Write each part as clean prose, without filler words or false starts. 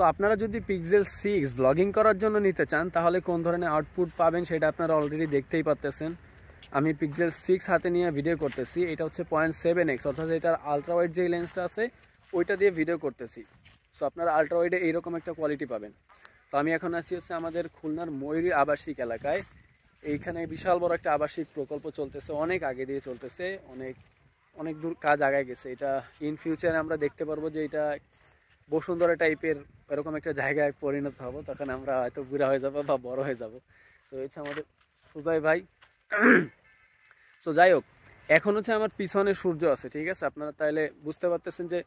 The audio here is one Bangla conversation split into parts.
সো আপনারা যদি পিক্সেল 6 ব্লগিং করার জন্য নিতে চান তাহলে কোন ধরনের আউটপুট পাবেন সেটা আপনারা অলরেডি দেখতেই পাচ্ছেন। আমি পিক্সেল 6 হাতে নিয়ে ভিডিও করতেছি। এটা হচ্ছে 0.7x, অর্থাৎ এটার আলট্রা ওয়াইড যে লেন্সটা আছে ওইটা দিয়ে ভিডিও করতেছি। সো আপনারা আলট্রা ওয়াইডে এইরকম একটা কোয়ালিটি পাবেন। তো আমি এখন আছি হচ্ছে আমাদের খুলনার ময়ূরী আবাসিক এলাকায়। এইখানে বিশাল বড় একটা আবাসিক প্রকল্প চলতেছে, অনেক আগে দিয়ে চলতেছে, অনেক দূর কাজ আগায় গেছে। এটা ইন ফিউচারে আমরা দেখতে পারবো যে এটা বসুন্ধরা টাইপের এরকম একটা জায়গায় পরিণত হবো, তখন আমরা হয়তো বুড়া হয়ে যাবো বা বড় হয়ে যাব। তো হচ্ছে আমাদের সুজয় ভাই। সো যাই হোক, এখন হচ্ছে আমার পিছনে সূর্য আছে, ঠিক আছে? আপনারা তাইলে বুঝতে পারতেছেন যে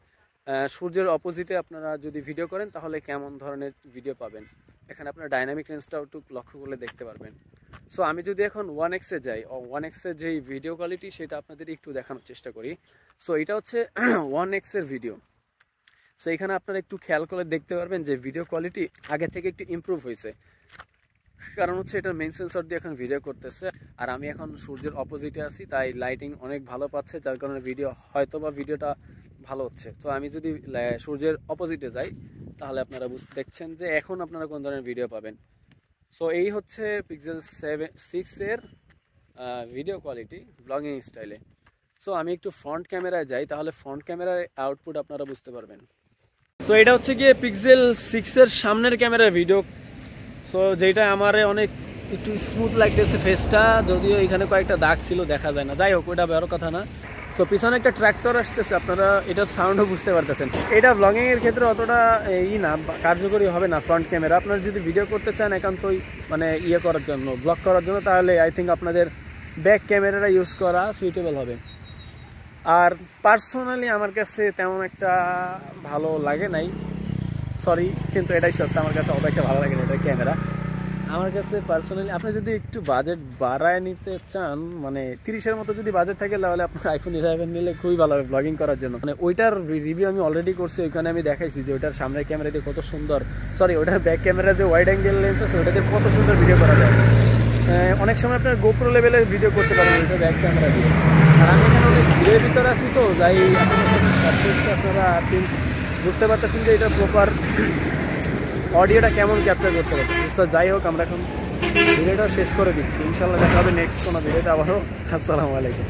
সূর্যের অপোজিটে আপনারা যদি ভিডিও করেন তাহলে কেমন ধরনের ভিডিও পাবেন। এখানে আপনার ডাইনামিক রেঞ্জটাও একটু লক্ষ্য করলে দেখতে পারবেন। সো আমি যদি এখন 1x-এ যাই, 1x-এর যেই ভিডিও কোয়ালিটি সেটা আপনাদের একটু দেখানোর চেষ্টা করি। সো এটা হচ্ছে 1x-এর ভিডিও। সো এখানে আপনারা একটু খেয়াল করে দেখতে পারবেন যে ভিডিও কোয়ালিটি আগে থেকে একটু ইমপ্রুভ হয়েছে, কারণ হচ্ছে এটা মেইন সেন্সর দিয়ে এখন ভিডিও করতেছে। আর আমি এখন সূর্যের অপোজিটে আছি, তাই লাইটিং অনেক ভালো পাচ্ছে, যার কারণে ভিডিওটা ভালো হচ্ছে। তো আমি যদি সূর্যের অপোজিটে যাই তাহলে আপনারা দেখছেন যে এখন আপনারা কোন ধরনের ভিডিও পাবেন। সো এই হচ্ছে পিক্সেল 6-এর ভিডিও কোয়ালিটি ব্লগিং স্টাইলে। সো আমি একটু ফ্রন্ট ক্যামেরায় যাই, তাহলে ফ্রন্ট ক্যামেরার আউটপুট আপনারা বুঝতে পারবেন। সো এটা হচ্ছে গিয়ে পিক্সেল 6-এর সামনের ক্যামেরার ভিডিও। সো যেটা আমার অনেক একটু স্মুথ লাগতেছে ফেসটা, যদিও এখানে কয়েকটা দাগ ছিল দেখা যায় না। যাই হোক, ওটা বড় কথা না। সো পিছনে একটা ট্র্যাক্টর আসতেছে, আপনারা এটার সাউন্ডও বুঝতে পারতেছেন। এটা ব্লগিংয়ের ক্ষেত্রে অতটা কার্যকরী হবে না ফ্রন্ট ক্যামেরা। আপনারা যদি ভিডিও করতে চান একান্তই করার জন্য, ব্লগ করার জন্য, তাহলে আই থিঙ্ক আপনাদের ব্যাক ক্যামেরাটা ইউজ করা সুইটেবল হবে। আর পার্সোনালি আমার কাছে তেমন একটা ভালো লাগে নাই, সরি, কিন্তু এটাই সত্য, আমার কাছে অত একটা ভালো লাগে না এটা ক্যামেরা। আমার কাছে পার্সোনালি আপনি যদি একটু বাজেট বাড়ায় নিতে চান, 30-এর মতো যদি বাজেট থাকে, তাহলে আপনার আইফোন 11 নিলে খুবই ভালো হবে ব্লগিং করার জন্য। ওইটার রিভিউ আমি অলরেডি করছি, ওইখানে আমি দেখাইছি যে ওইটার সামনের ক্যামেরা দিয়ে কত সুন্দর, ওইটার ব্যাক ক্যামেরা যে ওয়াইড অ্যাঙ্গেল লেন্স আছে ওইটাতে কত সুন্দর ভিডিও করা যায়। অনেক সময় আপনার গোপ্রো লেভেলের ভিডিও করতে পারবেন ওইটা ব্যাক ক্যামেরা দিয়ে। আর আমি এখানে অনেক ভিড়ের ভিতরে আছি, তো যাই আপনারা বুঝতে পারতেছেন যে এটা প্রপার অডিওটা কেমন ক্যাপচার করতে পারছে। তো যাই হোক, আমরা এখন ভিডিওটা শেষ করে দিচ্ছি। ইনশাল্লাহ দেখা হবে নেক্সট কোনো ভিডিওতে আবারও। আসসালামু আলাইকুম।